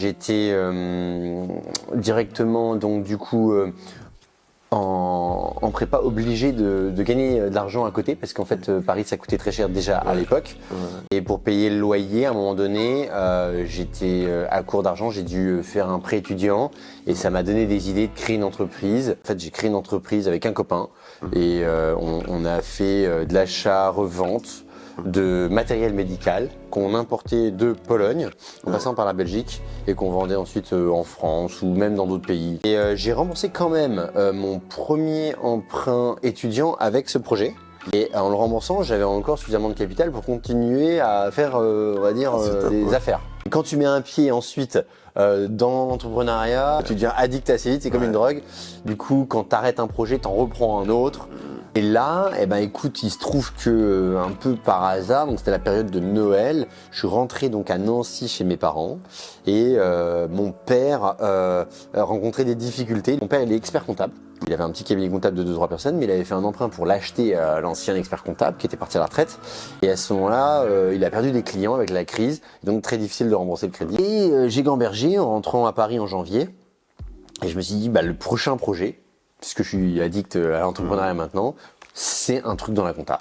J'étais directement donc du coup en prépa obligé de gagner de l'argent à côté parce qu'en fait Paris ça coûtait très cher déjà à l'époque et pour payer le loyer à un moment donné j'étais à court d'argent, j'ai dû faire un prêt étudiant et ça m'a donné des idées de créer une entreprise. En fait j'ai créé une entreprise avec un copain et on a fait de l'achat-revente de matériel médical qu'on importait de Pologne en passant par la Belgique et qu'on vendait ensuite en France ou même dans d'autres pays. Et j'ai remboursé quand même mon premier emprunt étudiant avec ce projet. Et en le remboursant, j'avais encore suffisamment de capital pour continuer à faire, on va dire, des affaires. Et quand tu mets un pied ensuite dans l'entrepreneuriat, tu deviens addict assez vite, c'est comme une drogue. Du coup, quand tu arrêtes un projet, tu en reprends un autre. Et là, eh ben, écoute, il se trouve que un peu par hasard, donc c'était la période de Noël, je suis rentré donc à Nancy chez mes parents et mon père rencontrait des difficultés. Mon père, il est expert comptable. Il avait un petit cabinet comptable de 2-3 personnes, mais il avait fait un emprunt pour l'acheter à l'ancien expert comptable qui était parti à la retraite. Et à ce moment-là, il a perdu des clients avec la crise, donc très difficile de rembourser le crédit. Et j'ai gambergé en rentrant à Paris en janvier. Et je me suis dit, bah, le prochain projet, puisque je suis addict à l'entrepreneuriat maintenant, c'est un truc dans la compta.